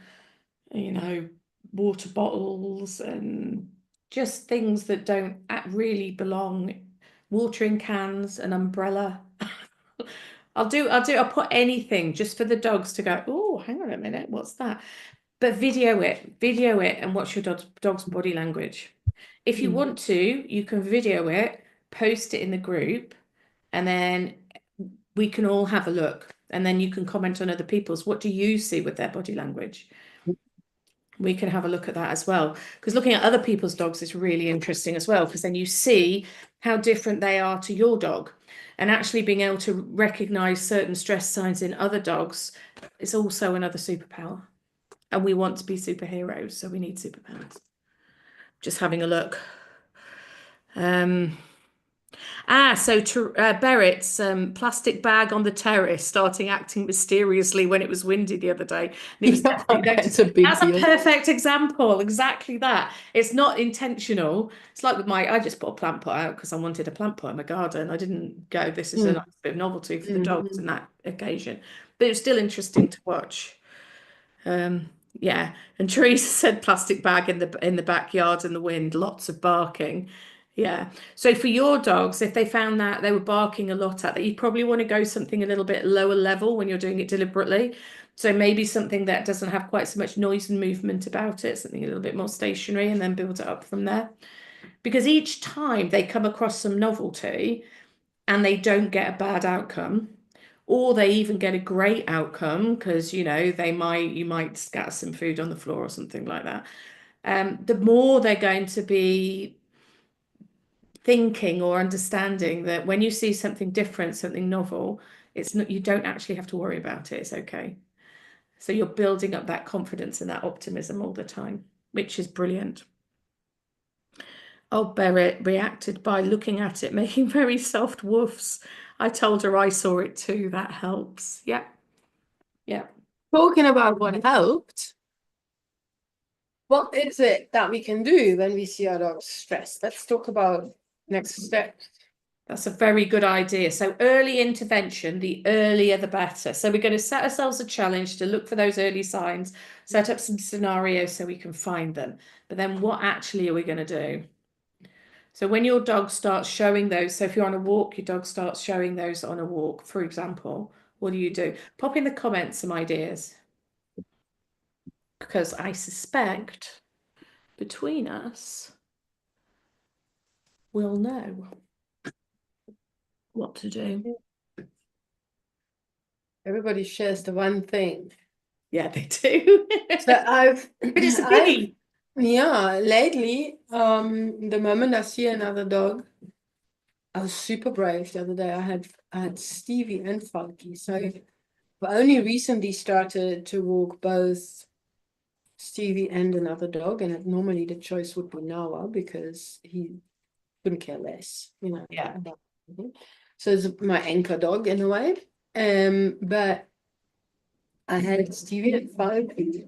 Water bottles and just things that don't really belong. Watering cans, an umbrella. I'll put anything just for the dogs to go, oh, hang on a minute, what's that? But video it and watch your dog's body language. If you Mm, want to, you can video it post it in the group, and then we can all have a look, and then you can comment on other people's. What do you see with their body language? We can have a look at that as well, because looking at other people's dogs is really interesting as well, because then you see how different they are to your dog, and actually being able to recognize certain stress signs in other dogs is also another superpower. And we want to be superheroes, so we need superpowers. Just having a look. So Berrett's plastic bag on the terrace starting acting mysteriously when it was windy the other day. And it was It's a big that's deal. a perfect example. Exactly that. It's not intentional. It's like with I just put a plant pot out because I wanted a plant pot in my garden. I didn't go, this is a nice bit of novelty for the dogs in that occasion. But it was still interesting to watch. Yeah, and Teresa said plastic bag in the backyard in the wind, lots of barking. Yeah. So for your dogs, if they found that they were barking a lot at that, you probably want to go something a little bit lower level when you're doing it deliberately. So maybe something that doesn't have quite so much noise and movement about it, something a little bit more stationary, and then build it up from there. Because each time they come across some novelty and they don't get a bad outcome, or they even get a great outcome because you might scatter some food on the floor or something like that. The more they're going to be thinking or understanding that when you see something different, something novel, it's not, you don't actually have to worry about it. It's okay. So you're building up that confidence and that optimism all the time, which is brilliant. Oh, Barrett reacted by looking at it, making very soft woofs. I told her I saw it too. That helps. Yeah. Yeah. Talking about what helped, what is it that we can do when we see our dogs stressed? Let's talk about next steps. That's a very good idea. So early intervention, the earlier the better. So we're going to set ourselves a challenge to look for those early signs, set up some scenarios so we can find them. But then what actually are we going to do? So when your dog starts showing those, so if you're on a walk, your dog starts showing those on a walk, for example, what do? Pop in the comments some ideas. Because I suspect between us, we'll know what to do. Everybody shares the one thing. Yeah, they do. So But it's a biggie. yeah, lately, the moment I see another dog, I was super brave the other day. I had Stevie and Falky. So I've only recently started to walk both Stevie and another dog, and normally the choice would be Nawa because he couldn't care less, Yeah. So it's my anchor dog in a way. But I had Stevie and Falky.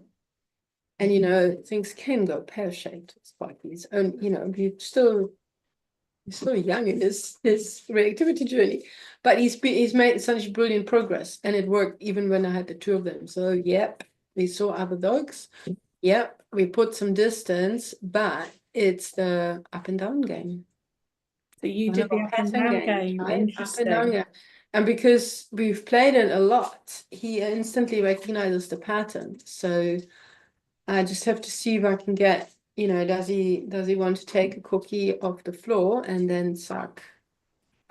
And things can go pear-shaped with Sparky's. And he's still young in his reactivity journey, but he's made such brilliant progress, and it worked even when I had the two of them. So yep, we saw other dogs. Yep, we put some distance, but it's the up and down game. So you did the up and down game. Right? Interesting. Up and down, yeah. And because we've played it a lot, he instantly recognizes the pattern. So I just have to see if I can get, does he want to take a cookie off the floor and then suck?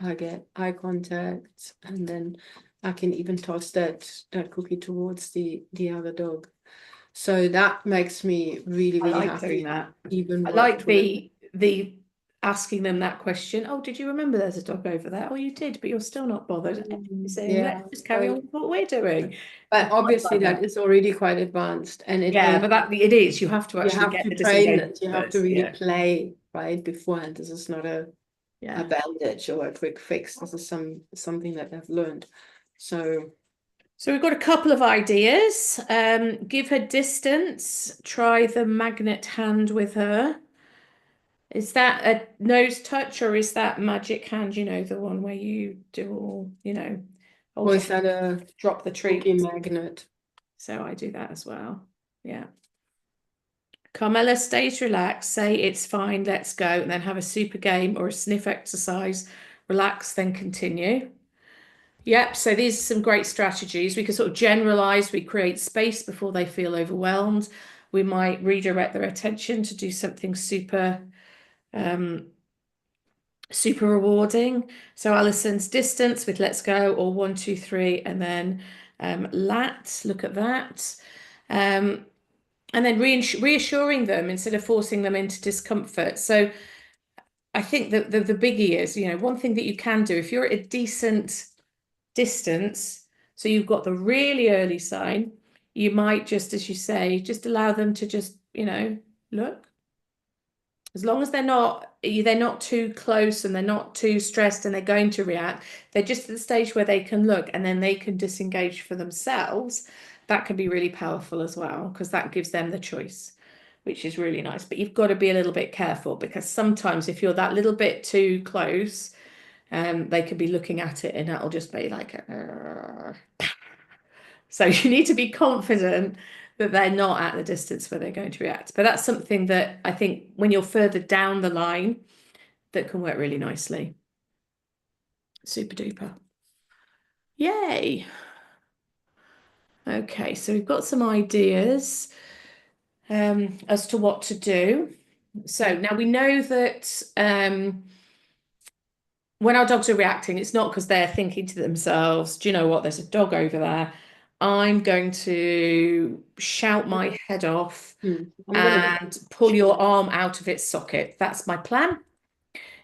I get eye contact, and then I can even toss that cookie towards the other dog. So that makes me really, really happy. Doing that. Even I like the asking them that question. Oh, did you remember there's a dog over there? Oh, you did, but you're still not bothered. Saying, let's just carry on with what we're doing. But obviously that is already quite advanced, and but it is. You have to actually get the train it. You have to really play right beforehand. This is not a bandage or a quick fix. This is something that I've learned. So we've got a couple of ideas. Give her distance. Try the magnet hand with her. Is that a nose touch, or is that magic hand, the one where you do all, or is that a drop the treat magnet? So I do that as well. Yeah. Carmela, stays relaxed, say it's fine, let's go, and then have a super game or a sniff exercise. Relax, then continue. Yep, so these are some great strategies. We can sort of generalize, we create space before they feel overwhelmed. We might redirect their attention to do something super super rewarding. So Alison's distance with let's go, or 1, 2, 3, and then lat, look at that. Um, and then reassuring them instead of forcing them into discomfort. So I think that the biggie is, one thing that you can do if you're at a decent distance, so you've got the really early sign, you might just, as you say, just allow them to just, look. As long as they're not too close and they're not too stressed and they're going to react, they're just at the stage where they can look and then they can disengage for themselves. That can be really powerful as well because that gives them the choice, which is really nice. But you've got to be a little bit careful because sometimes if you're that little bit too close, they could be looking at it and that'll just be like, "Arr." So you need to be confident that they're not at the distance where they're going to react. But that's something that I think when you're further down the line, that can work really nicely. Super duper. Yay. Okay, so we've got some ideas as to what to do. So now we know that when our dogs are reacting, it's not because they're thinking to themselves, do you know what, there's a dog over there. I'm going to shout my head off and pull your arm out of its socket. That's my plan.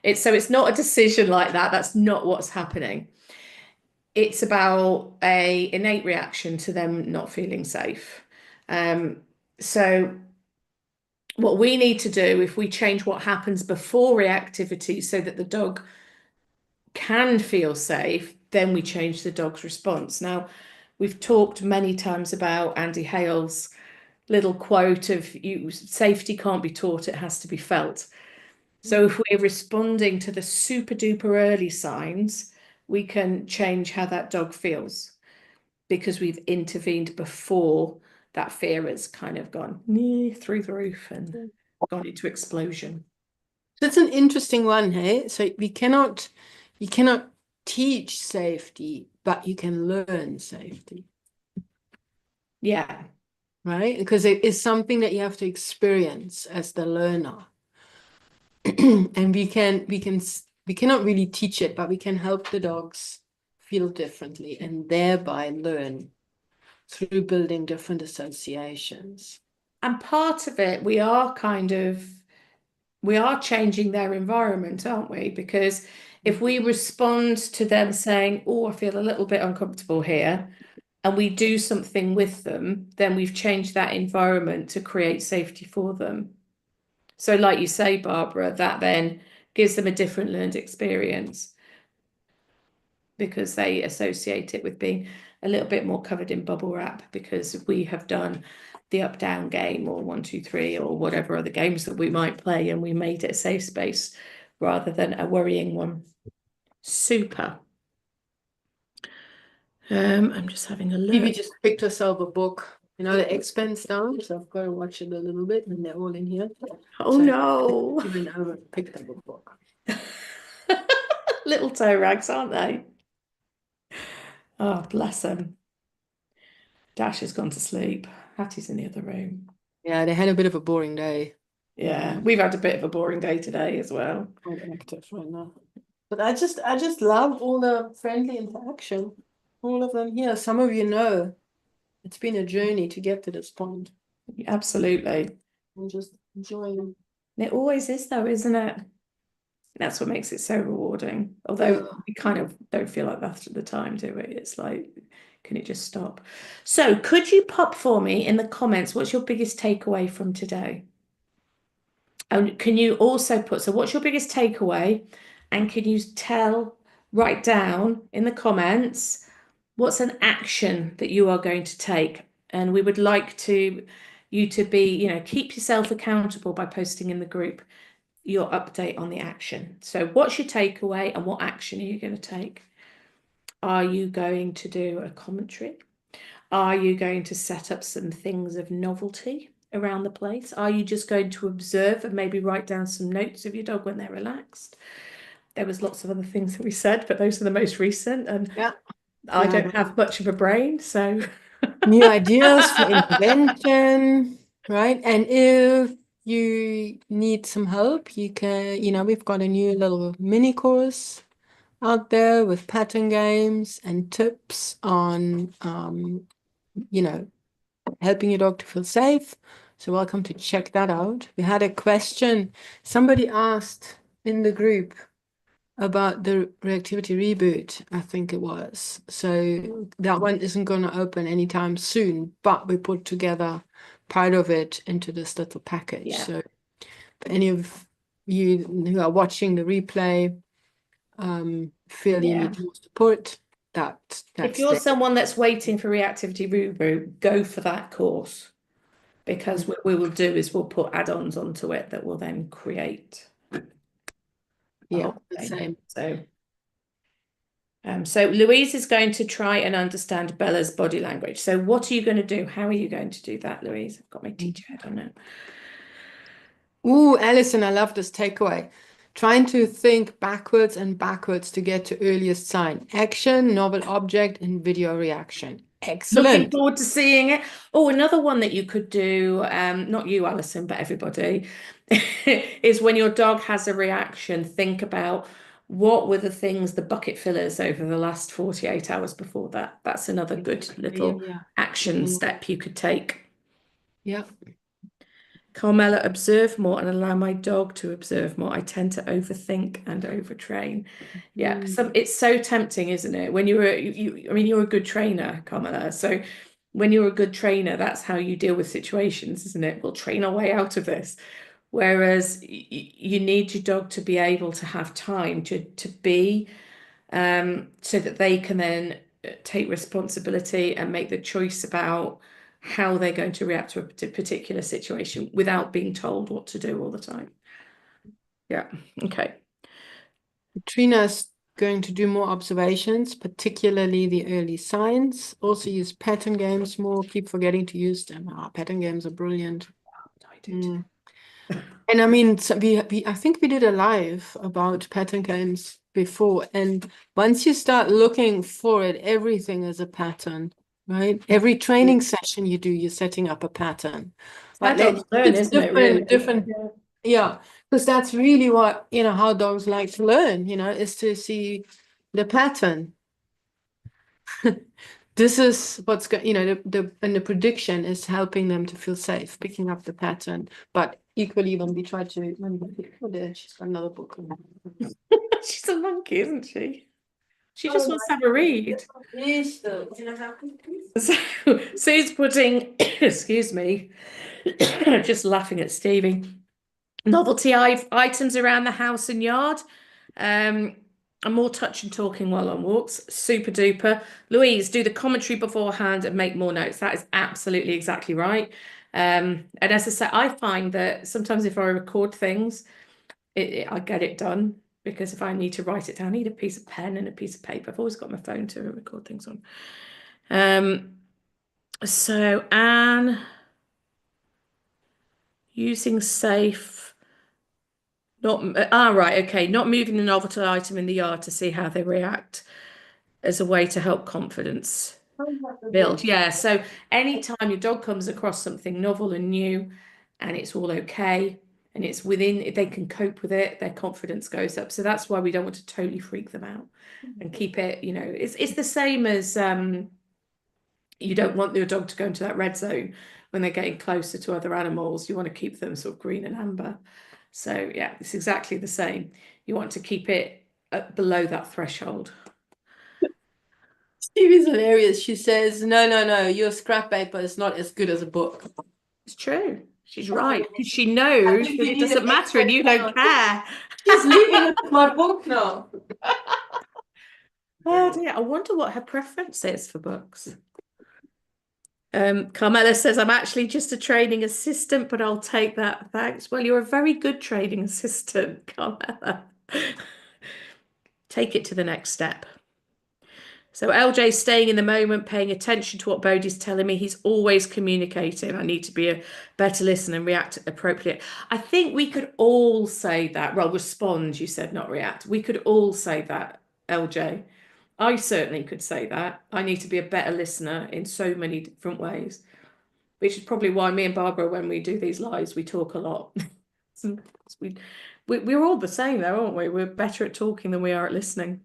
It's not a decision like that. That's not what's happening. It's about a innate reaction to them not feeling safe. So what we need to do if we change what happens before reactivity so that the dog can feel safe, then we change the dog's response. Now, we've talked many times about Andy Hale's little quote of safety can't be taught, it has to be felt. So if we're responding to the super duper early signs, we can change how that dog feels because we've intervened before that fear has kind of gone through the roof and gone into explosion. That's an interesting one, hey? So you cannot teach safety, but you can learn safety. Yeah. Right? Because it is something that you have to experience as the learner. And we cannot really teach it, but we can help the dogs feel differently and thereby learn through building different associations. And part of it, we are changing their environment, aren't we? Because if we respond to them saying, oh, I feel a little bit uncomfortable here, and we do something with them, then we've changed that environment to create safety for them. So like you say, Barbara, that then gives them a different learned experience because they associate it with being a little bit more covered in bubble wrap because we have done the up down game or 1, 2, 3 or whatever other games that we might play and we made it a safe space rather than a worrying one. Super. I'm just having a look. Phoebe just picked herself a book. You know, the Expense down, so I've got to watch it a little bit, and they're all in here. Oh, so no. Even over and picked up a book. Little toe rags, aren't they? Oh, bless them. Dash has gone to sleep. Hattie's in the other room. Yeah, they had a bit of a boring day. Yeah, we've had a bit of a boring day today as well. Quite active right now. But I just love all the friendly interaction. All of them here. Some of you know it's been a journey to get to this point. Absolutely. And just enjoying. It always is though, isn't it? That's what makes it so rewarding. Although we kind of don't feel like that at the time, do we? It's like, can it just stop? So could you pop for me in the comments, what's your biggest takeaway from today? And can you also put, so what's your biggest takeaway? And can you write down in the comments, what's an action that you are going to take? And we would like you to be, keep yourself accountable by posting in the group your update on the action. So what's your takeaway and what action are you going to take? Are you going to do a commentary? Are you going to set up some things of novelty around the place? Are you just going to observe and maybe write down some notes of your dog when they're relaxed? There was lots of other things that we said, but those are the most recent. And I don't have much of a brain, so new ideas for intervention, right? And if you need some help, you can, we've got a new little mini course out there with pattern games and tips on, helping your dog to feel safe. So welcome to check that out. We had a question. Somebody asked in the group about the reactivity reboot, I think it was. So that one isn't going to open anytime soon, but we put together part of it into this little package. Yeah. So for any of you who are watching the replay, feel you need more support, that's if you're there. someone that's waiting for reactivity reboot, go for that course, because what we will do is we'll put add-ons onto it that will then create Yeah, the same. So Louise is going to try and understand Bella's body language. So what are you going to do? How are you going to do that, Louise? I've got my teacher head on it. Ooh, Alison, I love this takeaway. Trying to think backwards and backwards to get to earliest sign. Action, novel object, and video reaction. Excellent. Looking forward to seeing it. Oh, another one that you could do, not you, Alison, but everybody, is when your dog has a reaction, think about what were the things, the bucket fillers over the last 48 hours before that. That's another good little action step you could take. Yeah. Carmela, observe more and allow my dog to observe more. I tend to overthink and overtrain. Yeah, it's so tempting, isn't it? When you're you're a good trainer, Carmela. So when you're a good trainer, that's how you deal with situations, isn't it? We'll train our way out of this. Whereas you need your dog to be able to have time to be, so that they can then take responsibility and make the choice about how they're going to react to a particular situation without being told what to do all the time. Yeah, okay. Trina's going to do more observations, particularly the early signs. Also use pattern games more. Keep forgetting to use them. Pattern games are brilliant. I do. And I mean, so I think we did a live about pattern games before. And once you start looking for it, everything is a pattern, right? Every training session you do, you're setting up a pattern. Like dogs learn, isn't it? Really? Different. Yeah, because that's really what, how dogs like to learn, is to see the pattern. This is what's going, and the prediction is helping them to feel safe, picking up the pattern. But equally, when we try to, she's got another book. She's a monkey, isn't she? She just wants to have a read. So Sue's putting, excuse me, just laughing at Stevie. Novelty items around the house and yard. And more touch and talking while on walks. Super duper. Louise, do the commentary beforehand and make more notes. That is absolutely exactly right. And as I said, I find that sometimes if I record things, I get it done, because if I need to write it down, I need a piece of pen and a piece of paper. I've always got my phone to record things on. So Anne, using safe. Right, okay. Not moving the novelty item in the yard to see how they react as a way to help confidence build. Yeah, so anytime your dog comes across something novel and new and it's all okay and it's within, they can cope with it, their confidence goes up. So that's why we don't want to totally freak them out and keep it, it's the same as you don't want your dog to go into that red zone when they're getting closer to other animals. You want to keep them sort of green and amber. So yeah, it's exactly the same. You want to keep it below that threshold. Stevie's hilarious. She says, no, your scrap paper is not as good as a book. It's true. She's right, because she knows that it doesn't matter and you don't care. She's leaving my book now. Oh dear, I wonder what her preference is for books. Carmela says, I'm actually just a training assistant, but I'll take that. Thanks. Well, you're a very good training assistant, Carmela. Take it to the next step. So LJ's staying in the moment, paying attention to what Bodhi's telling me. He's always communicating. I need to be a better listener and react appropriately. I think we could all say that. Well, respond, you said, not react. We could all say that, LJ. I certainly could say that. I need to be a better listener in so many different ways. which is probably why me and Barbara, when we do these lives, we talk a lot. We're all the same though, aren't we? We're better at talking than we are at listening.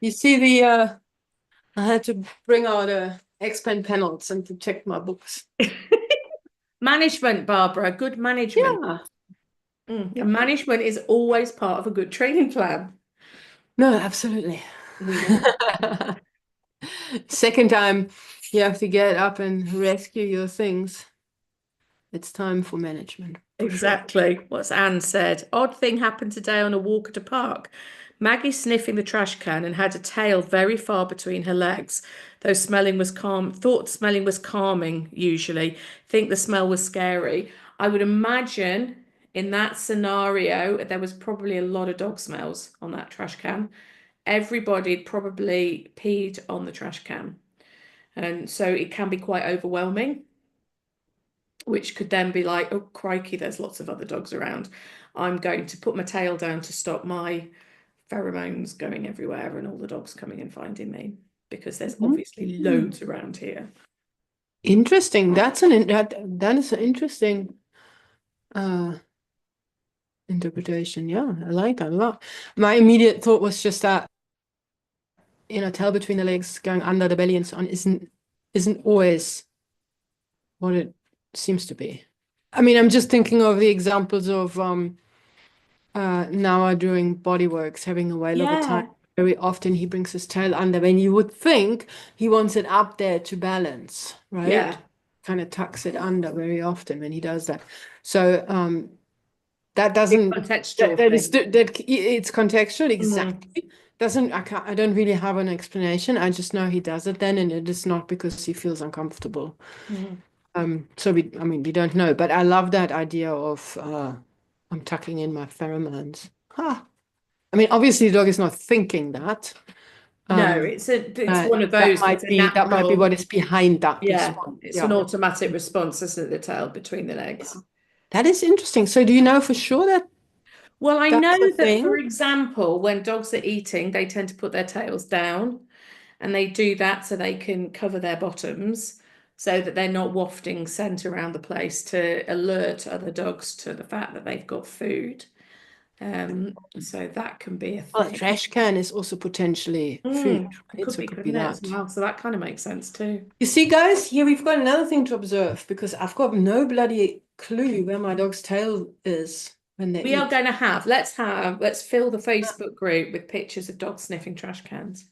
You see I had to bring out X-Pen panels and to check my books. Management, Barbara, good management. Yeah. And management is always part of a good training plan. No, absolutely. We know. Second time you have to get up and rescue your things. It's time for management. Exactly. What's Anne said. Odd thing happened today on a walk at a park. Maggie sniffing the trash can and had a tail very far between her legs. Though smelling was calm, thought smelling was calming usually. Think the smell was scary. I would imagine in that scenario, there was probably a lot of dog smells on that trash can. Everybody probably peed on the trash can. And so it can be quite overwhelming, which could then be like, oh, crikey, there's lots of other dogs around. I'm going to put my tail down to stop my pheromones going everywhere and all the dogs coming and finding me, because there's obviously loads around here. Interesting. That is an interesting interpretation. Yeah, I like that a lot. My immediate thought was just that, tail between the legs going under the belly and so on isn't always what it seems to be. I mean, I'm just thinking of the examples of Noah doing Bodyworks, having a whale of a time. Very often he brings his tail under when you would think he wants it up there to balance, right? Yeah. Kind of tucks it under very often when he does that. So that doesn't contextual it's contextual, exactly. I don't really have an explanation. I just know he does it then, and it is not because he feels uncomfortable. So we don't know, but I love that idea of I'm tucking in my pheromones. I mean, obviously the dog is not thinking that. No, it's one of those. That might be what is behind that response. It's an automatic response, isn't it? The tail between the legs. That is interesting. So do you know for sure that? Well, I know that, for example, when dogs are eating, they tend to put their tails down, and they do that so they can cover their bottoms, so that they're not wafting scent around the place to alert other dogs to the fact that they've got food. So that can be a thing. Well, a trash can is also potentially food. It could be that as well. So that kind of makes sense too. You see, guys, here we've got another thing to observe, because I've got no bloody clue where my dog's tail is when they eat. Are going to let's fill the Facebook group with pictures of dogs sniffing trash cans.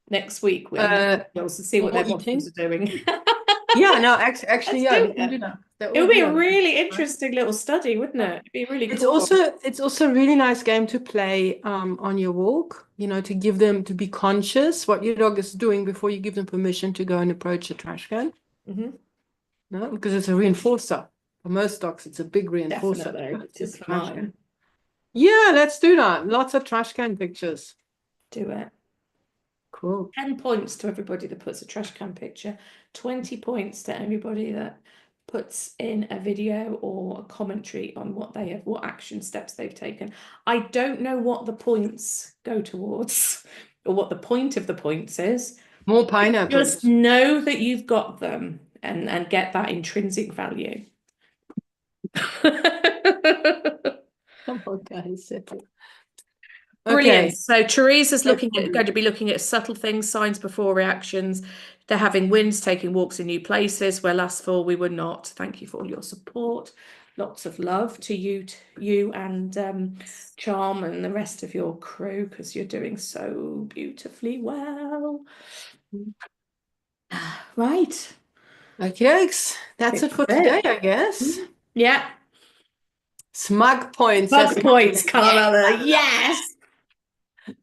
Next week we'll see what their bottoms are doing. Yeah, no, actually, yeah, we can do that. It would be a really interesting little study, wouldn't it? It'd be really cool. It's also a really nice game to play on your walk, to give them to be conscious what your dog is doing before you give them permission to go and approach a trash can. No, because it's a reinforcer. For most dogs, it's a big reinforcer. Definitely. Just for mine. Yeah, let's do that. Lots of trash can pictures. Do it. Cool. 10 points to everybody that puts a trash can picture. 20 points to everybody that puts in a video or a commentary on what action steps they've taken. I don't know what the points go towards or what the point of the points is. More pineapples. Just know that you've got them and get that intrinsic value. Come on, guys. Brilliant. Okay. So Teresa's going to be looking at subtle things, signs before reactions. They're having wins, taking walks in new places where last fall we were not. Thank you for all your support. Lots of love to you and Charm and the rest of your crew, because you're doing so beautifully well. Right. Okay, that's it for today, I guess. Yeah. Smug points. Smug points, Carmela. Yes.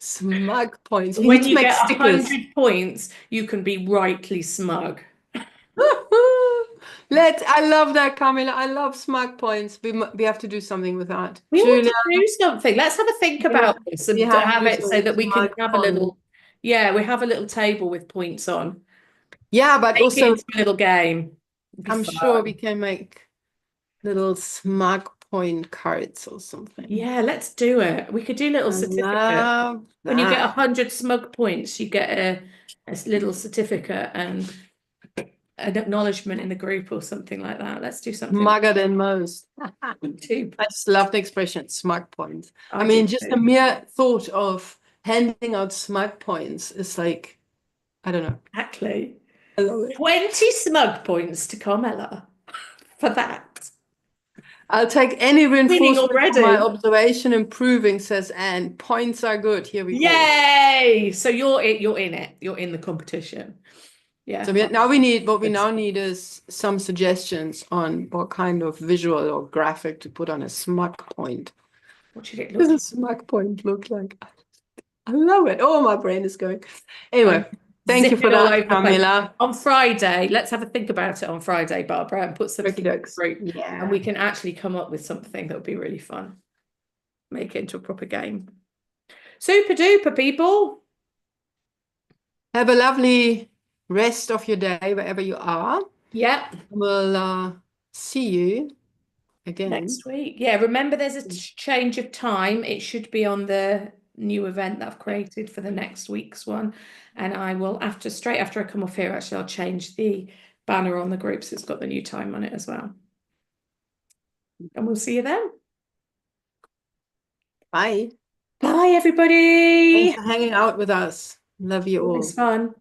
Smug points. When you get 100 points, you can be rightly smug. I love that, Carmela. I love smug points. We have to do something with that. We want to do something. Let's have a think about this and have it so that we can have a little. Yeah, we have a little table with points on. Yeah, but Make also it a little game. I'm sure we can make little smug point cards or something. Yeah, let's do it. We could do little certificate. When you get 100 smug points, you get a little certificate and an acknowledgement in the group or something like that. Let's do something. Smugger than most. Too. I just love the expression smug points. I I mean, do just too. the mere thought of handing out smug points is like, I don't know. Exactly. I love it. 20 smug points to Carmela for that. I'll take any Winning reinforcement for my already. observation improving, says Anne. Points are good. Here we go. Yay! So you're in it. You're in the competition. Yeah. So now we need, what we now need is some suggestions on what kind of visual or graphic to put on a smug point. What should it What look does a smug point look like? I love it. Oh, my brain is going. Anyway, thank you Zip for it all that, over the place. Camilla. On Friday, let's have a think about it on Friday, Barbara, and put something in the group. Yeah. And we can actually come up with something that would be really fun. Make it into a proper game. Super duper, people. Have a lovely rest of your day wherever you are. Yep. We'll see you again Next week. Yeah, remember there's a change of time. It should be on the new event that I've created for the next week's one. And I will, straight after I come off here, actually, I'll change the banner on the group so it's got the new time on it as well. And we'll see you then. Bye. Bye, everybody. Thanks for hanging out with us. Love you all. It's fun.